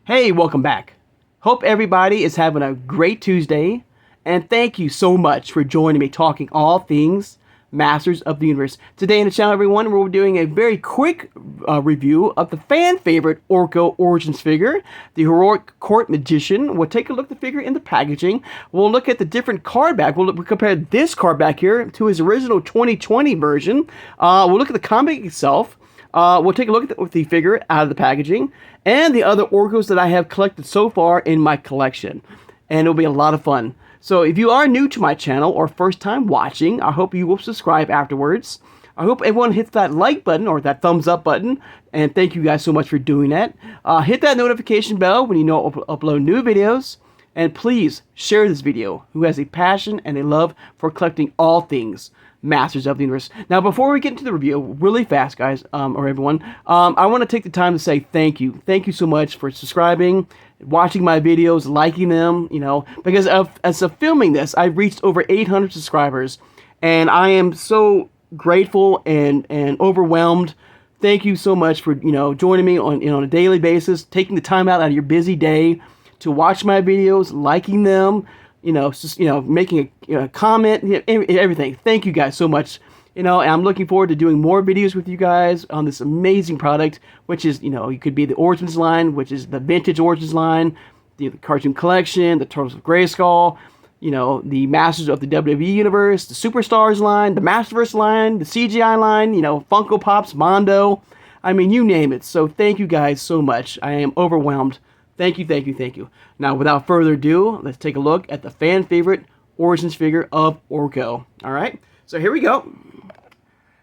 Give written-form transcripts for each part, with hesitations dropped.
Hey, welcome back. Hope everybody is having a great Tuesday, and thank you so much for joining me talking all things Masters of the Universe. Today in the channel, everyone, we're doing a very quick review of the fan favorite Orko Origins figure, the Heroic Court Magician. We'll take a look at the figure in the packaging. We'll look at the different card back. We'll compare this card back here to his original 2020 version. We'll look at the comic itself. We'll take a look at the figure out of the packaging and the other Orkos that I have collected so far in my collection. And it'll be a lot of fun. So if you are new to my channel or first time watching, I hope you will subscribe afterwards. I hope everyone hits that like button or that thumbs up button. And thank you guys so much for doing that. Hit that notification bell when you know I'll upload new videos. And please share this video who has a passion and a love for collecting all things Masters of the Universe. Now, before we get into the review, really fast, guys, or everyone, I want to take the time to say thank you. Thank you so much for subscribing, watching my videos, liking them, because as of filming this, I've reached over 800 subscribers, and I am so grateful and overwhelmed. Thank you so much for, joining me on a daily basis, taking the time out of your busy day to watch my videos, liking them, making a comment, everything. Thank you guys so much. And I'm looking forward to doing more videos with you guys on this amazing product, which is, it could be the Origins line, which is the vintage Origins line, the cartoon collection, the Turtles of Grayskull, the Masters of the WWE Universe, the Superstars line, the Masterverse line, the CGI line, Funko Pops, Mondo. I mean, you name it. So thank you guys so much. I am overwhelmed. Thank you, thank you, thank you. Now, without further ado, let's take a look at the fan favorite Origins figure of Orko. All right, so here we go.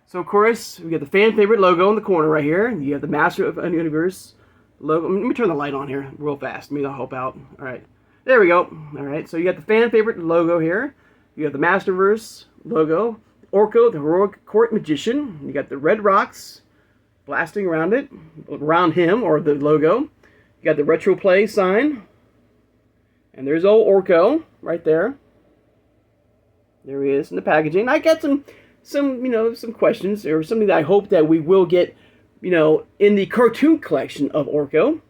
So, of course, we got the fan favorite logo in the corner right here. You have the Master of the Universe logo. Let me turn the light on here real fast. Maybe that'll help out. All right, there we go. All right, so you got the fan favorite logo here. You got the Masterverse logo. Orko, the Heroic Court Magician. You got the red rocks blasting around it, around him, or the logo. You got the Retro Play sign. And there's old Orko right there. There he is in the packaging. I got some questions, or something that I hope that we will get, in the cartoon collection of Orko.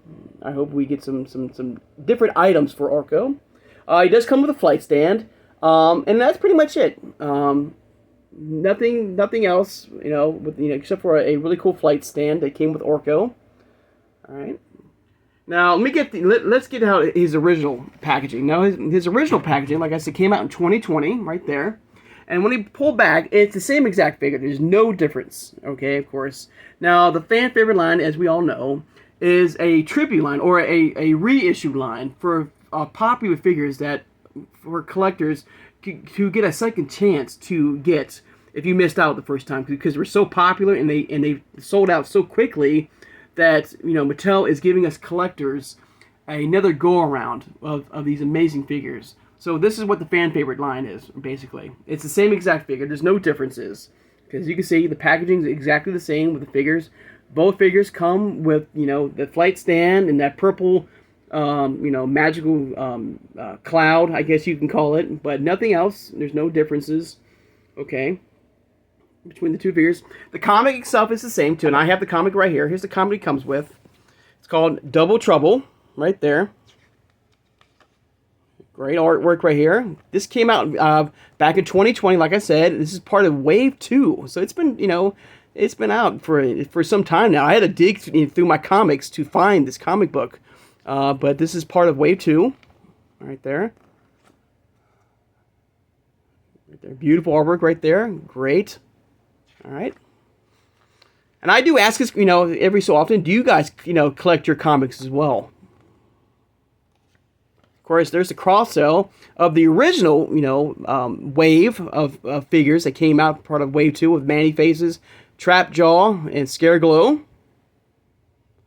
I hope we get some different items for Orko. He does come with a flight stand. And that's pretty much it. Nothing else, except for a really cool flight stand that came with Orko. All right. Now, let's get out his original packaging. Now, his original packaging, like I said, came out in 2020, right there. And when he pulled back, it's the same exact figure. There's no difference, okay, of course. Now, the fan favorite line, as we all know, is a tribute line, or a reissue line for popular figures that, for collectors, to get a second chance to get if you missed out the first time, because we're so popular and they sold out so quickly that, Mattel is giving us collectors another go-around of these amazing figures. So this is what the fan favorite line is, basically. It's the same exact figure. There's no differences. Because you can see the packaging is exactly the same with the figures. Both figures come with, the flight stand and that purple, magical cloud, I guess you can call it. But nothing else. There's no differences. Okay. Between the two figures. The comic itself is the same too, and I have the comic right here. Here's the comic it comes with. It's called Double Trouble, right there. Great artwork right here. This came out back in 2020, like I said. This is part of Wave 2, so it's been, it's been out for some time now. I had to dig through my comics to find this comic book, but this is part of Wave 2, right there. Right there. Beautiful artwork right there. Great. All right. And I do ask this, every so often, do you guys, collect your comics as well? Of course, there's the cross sell of the original, wave of figures that came out, part of Wave 2 with Manny Faces, Trap Jaw, and Scareglow.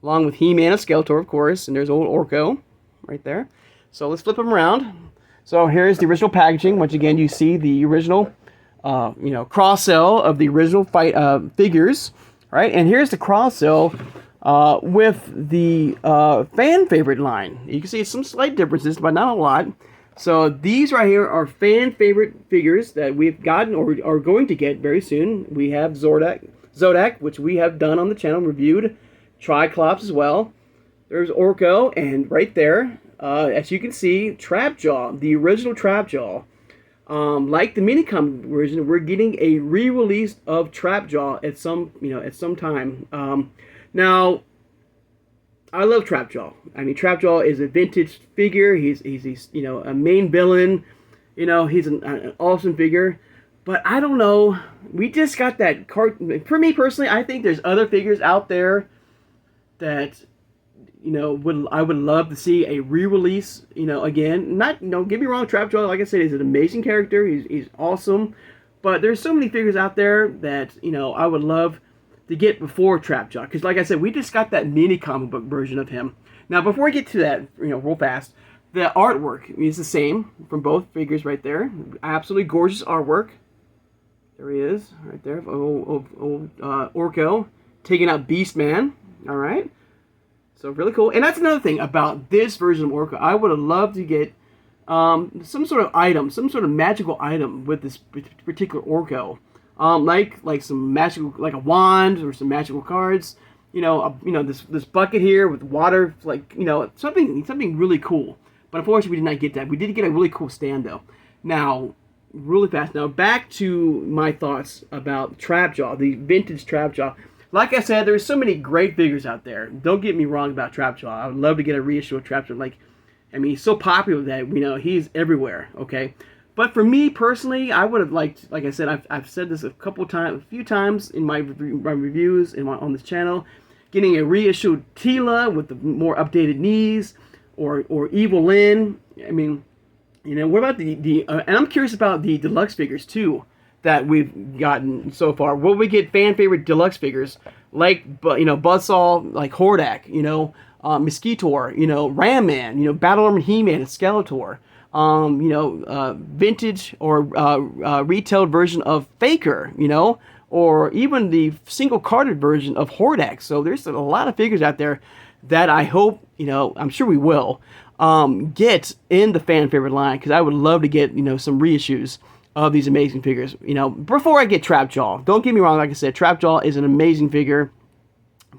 Along with He-Man and Skeletor, of course. And there's old Orko right there. So let's flip them around. So here's the original packaging. Once again, you see the original cross-sell of the original fight figures, right? And here's the cross-sell with the fan favorite line. You can see some slight differences, but not a lot. So these right here are fan favorite figures that we've gotten or are going to get very soon. We have Zodak, which we have done on the channel, reviewed. Triclops as well. There's Orko, and right there, as you can see, Trapjaw, the original Trapjaw. Like the minicom version, we're getting a re-release of Trapjaw at some time. Now, I love Trapjaw. I mean, Trapjaw is a vintage figure. He's a main villain. He's an awesome figure. But I don't know. We just got that card. For me personally, I think there's other figures out there that I would love to see a re-release. Again, not get me wrong. Trapjaw, like I said, is an amazing character. He's awesome. But there's so many figures out there that I would love to get before Trapjaw, because like I said, we just got that mini comic book version of him. Now, before we get to that, real fast, the artwork is the same from both figures right there. Absolutely gorgeous artwork. There he is, right there, Orko taking out Beastman. All right, so really cool. And that's another thing about this version of Orko. I would have loved to get some sort of item, some sort of magical item with this particular Orko. Like some magical, like a wand or some magical cards. This bucket here with water, like something really cool. But unfortunately, we did not get that. We did get a really cool stand though. Now, really fast. Now back to my thoughts about Trapjaw, the vintage Trapjaw. Like I said, there's so many great figures out there. Don't get me wrong about Trapjaw. I would love to get a reissue of Trapjaw. He's so popular that he's everywhere. Okay. But for me personally, I would have liked, like I said, I've said this a few times in my reviews on this channel, getting a reissued Tila with the more updated knees, or Evil Lyn. I mean, what about and I'm curious about the deluxe figures too that we've gotten so far. Will we get fan favorite deluxe figures like Buzzsaw, like Hordak, Mosquitor, Ram Man, Battle Armored He-Man and Skeletor. Vintage or retailed version of Faker, or even the single carded version of Hordak. So there's a lot of figures out there that I hope, I'm sure we will get in the fan favorite line, because I would love to get some reissues of these amazing figures. Before I get Trapjaw, don't get me wrong. Like I said, Trapjaw is an amazing figure,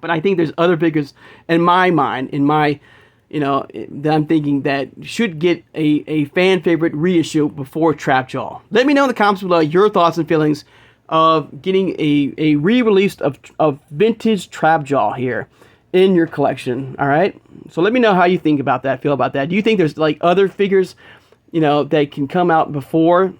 but I think there's other figures in my mind, that I'm thinking that should get a fan favorite reissue before Trapjaw. Let me know in the comments below your thoughts and feelings of getting a re-release of vintage Trapjaw here in your collection. All right, so let me know how you think about that, feel about that. Do you think there's like other figures that can come out before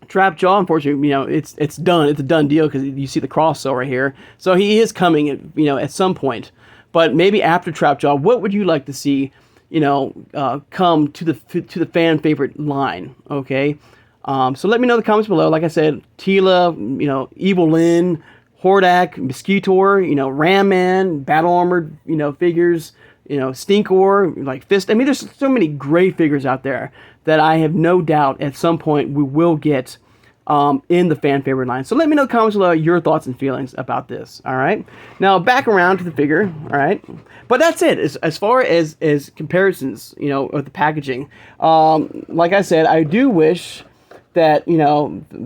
Trapjaw? Unfortunately, it's done. It's a done deal, because you see the cross right here. So he is coming at some point. But maybe after Trapjaw, what would you like to see, come to the fan favorite line? Okay, so let me know in the comments below. Like I said, Tila, Evil Lyn, Hordak, Mosquitor, Ram Man, Battle Armored, figures, Stinkor, like Fist. I mean, there's so many great figures out there that I have no doubt at some point we will get in the fan favorite line. So let me know in the comments below your thoughts and feelings about this. All right, now back around to the figure. All right, but that's it as far as comparisons, of the packaging. Like I said, I do wish that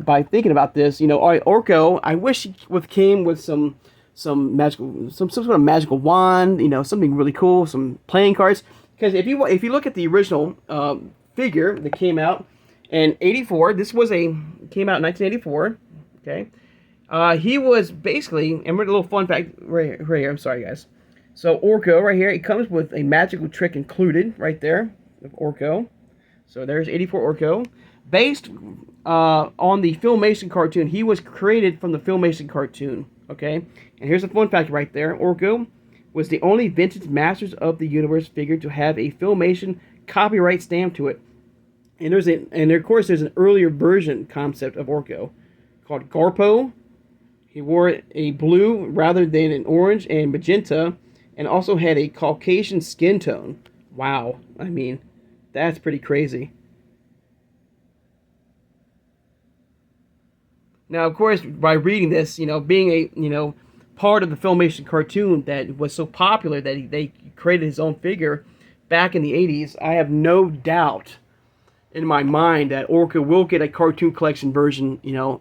by thinking about this, Orko, I wish he came with some sort of magical wand, something really cool, some playing cards. Because if you look at the original figure that came out in '84, this came out in 1984. Okay, he was basically, and we're a little fun fact right here. I'm sorry, guys. So Orko right here, it comes with a magical trick included right there of Orko. So there's '84 Orko, based on the Filmation cartoon. He was created from the Filmation cartoon. Okay, and here's a fun fact right there. Orko was the only vintage Masters of the Universe figure to have a Filmation copyright stamp to it. And of course there's an earlier version concept of Orko called Garpo. He wore a blue rather than an orange and magenta, and also had a Caucasian skin tone. Wow, I mean, that's pretty crazy. Now, of course, by reading this, being a part of the Filmation cartoon that was so popular that they created his own figure back in the '80s, I have no doubt in my mind that Orko will get a cartoon collection version, in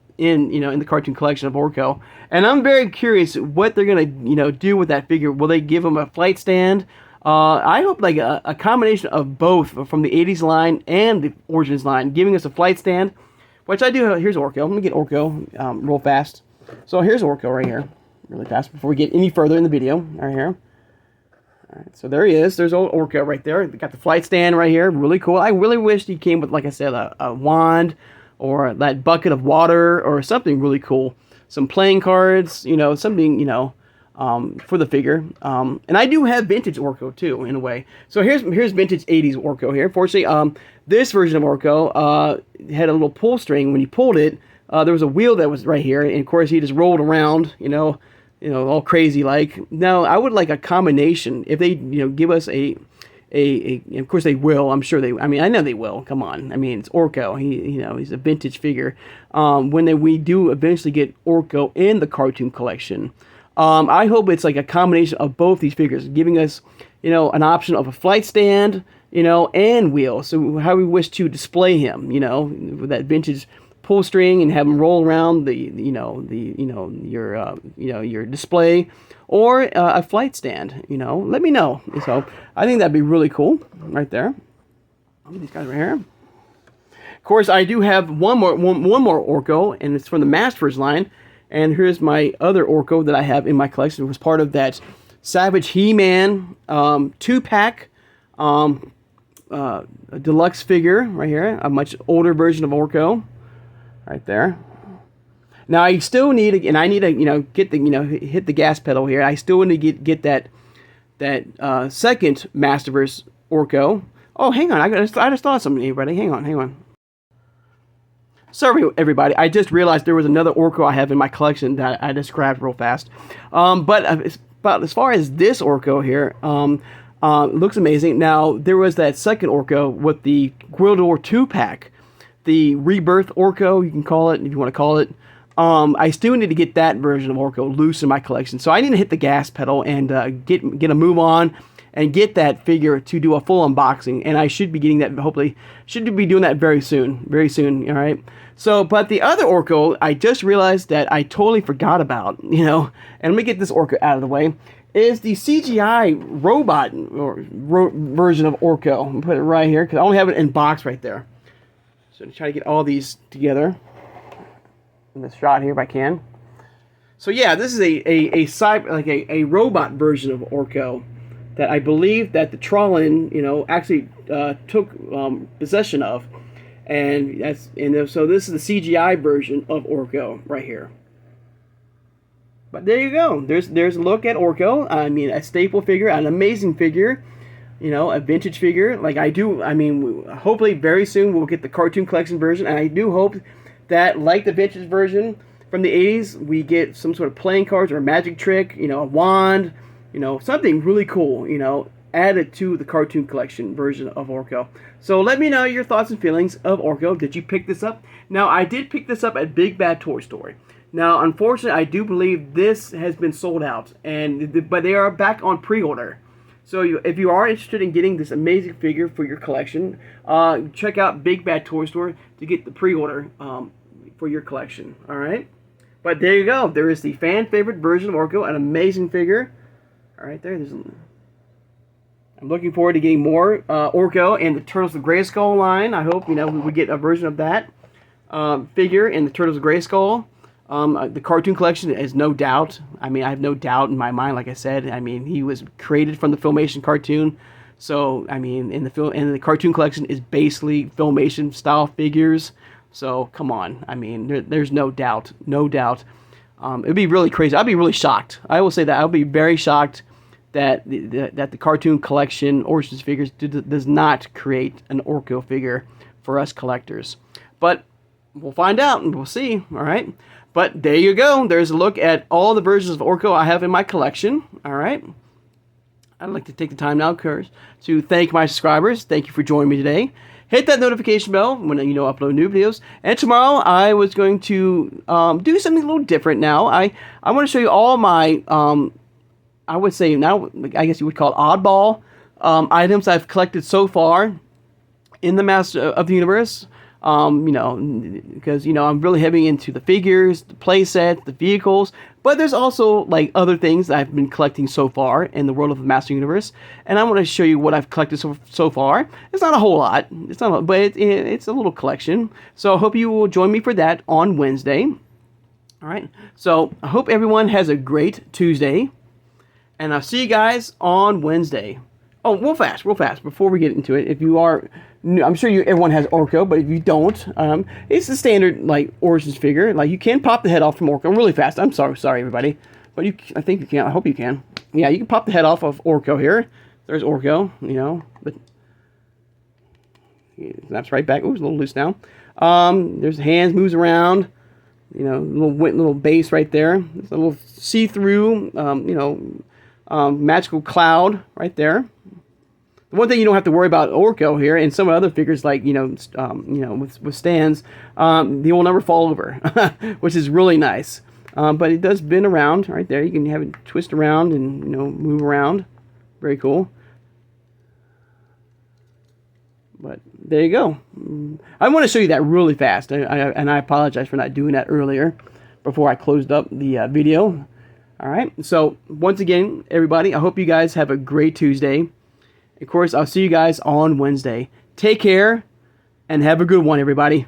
the cartoon collection of Orko. And I'm very curious what they're gonna, do with that figure. Will they give him a flight stand? I hope like a combination of both from the 80s line and the Origins line, giving us a flight stand, which I do. Here's Orko. Let me get Orko real fast. So here's Orko right here, really fast before we get any further in the video. Right here. All right, so there he is. There's old Orko right there. Got the flight stand right here. Really cool. I really wish he came with, like I said, a wand or that bucket of water or something really cool. Some playing cards, you know, something, you know, for the figure. And I do have vintage Orko too, in a way. So here's vintage 80s Orko here. Fortunately, this version of Orko had a little pull string. When you pulled it, there was a wheel that was right here, and of course he just rolled around, you know, all crazy like. Now I would like a combination. If they, you know, give us a of course they will. I'm sure they. I mean, I know they will. Come on. I mean, it's Orko. You know, he's a vintage figure. When we do eventually get Orko in the cartoon collection, I hope it's like a combination of both these figures, giving us, you know, an option of a flight stand, you know, and wheel. So how we wish to display him, you know, with that vintage pull string and have him roll around your display, or a flight stand. You know, let me know. So I think that'd be really cool, right there. These guys right here. Of course, I do have one more Orko, and it's from the Masters line. And here's my other Orko that I have in my collection. It was part of that Savage He-Man 2-pack deluxe figure right here. A much older version of Orko. Right there. Now I still need, and I need to, you know, get the, you know, hit the gas pedal here. I still need to get that second Masterverse Orko. Oh, hang on, I just thought of something, everybody. Hang on. Sorry, everybody. I just realized there was another Orko I have in my collection that I just grabbed real fast. But as far as this Orko here, looks amazing. Now there was that second Orko with the Gwildor 2-pack. The Rebirth Orko, you can call it, if you want to call it. I still need to get that version of Orko loose in my collection. So I need to hit the gas pedal and get a move on and get that figure to do a full unboxing. And I should be getting that, hopefully, should be doing that very soon, all right? So, but the other Orko, I just realized that I totally forgot about, you know, and let me get this Orko out of the way, is the CGI robot version of Orko. I'm going to put it right here, because I only have it in box right there. So to try to get all these together in this shot here if I can. So yeah, this is a robot version of Orko that I believe that the Trollin, you know, actually took possession of, and so this is the CGI version of Orko right here. But there you go. There's a look at Orko. I mean, a staple figure, an amazing figure. You know, a vintage figure. Like I do, I mean, hopefully very soon we'll get the cartoon collection version. And I do hope that, like the vintage version from the 80s, we get some sort of playing cards or a magic trick, you know, a wand, you know, something really cool, you know, added to the cartoon collection version of Orko. So let me know your thoughts and feelings of Orko. Did you pick this up? Now, I did pick this up at Big Bad Toy Story. Now, unfortunately, I do believe this has been sold out, but they are back on pre-order. So if you are interested in getting this amazing figure for your collection, check out Big Bad Toy Store to get the pre-order for your collection. All right? But there you go. There is the fan favorite version of Orko, an amazing figure. All right, there. I'm looking forward to getting more Orko and the Turtles of Grayskull line. I hope, you know, we get a version of that figure in the Turtles of Grayskull. The cartoon collection is no doubt. I mean, I have no doubt in my mind. Like I said, I mean, he was created from the Filmation cartoon. So, I mean, in the cartoon collection is basically Filmation style figures. So, come on. I mean, there's no doubt. It'd be really crazy. I'd be really shocked. I will say that I'll be very shocked that the cartoon collection Origins figures does not create an Orko figure for us collectors. But we'll find out and we'll see. All right. But there you go. There's a look at all the versions of Orko I have in my collection. All right. I'd like to take the time now, Kurt, to thank my subscribers. Thank you for joining me today. Hit that notification bell when you know I upload new videos. And tomorrow I was going to do something a little different now. I want to show you all my, I would say now, I guess you would call it oddball items I've collected so far in the Master of the Universe. You know, because, you know, I'm really heavy into the figures, the play sets, the vehicles, But there's also like other things that I've been collecting so far in the world of the Master Universe, and I want to show you what I've collected so far. It's not a whole lot, but it's a little collection. So I hope you will join me for that on Wednesday. All right. So I hope everyone has a great Tuesday, and I'll see you guys on Wednesday. Oh, real fast, before we get into it, if you are new, I'm sure everyone has Orko, but if you don't, it's the standard, like, Origins figure. Like, you can pop the head off from Orko really fast. I'm sorry, everybody. But I think you can. I hope you can. Yeah, you can pop the head off of Orko here. There's Orko, you know. But he snaps right back. Ooh, it's a little loose now. There's hands, moves around. You know, little base right there. There's a little see-through, magical cloud right there. The one thing you don't have to worry about Orko here, and some other figures like with stands, they will never fall over, which is really nice. But it does bend around right there. You can have it twist around and move around. Very cool. But there you go. I want to show you that really fast, and I apologize for not doing that earlier before I closed up the video. All right. So once again, everybody, I hope you guys have a great Tuesday. Of course, I'll see you guys on Wednesday. Take care and have a good one, everybody.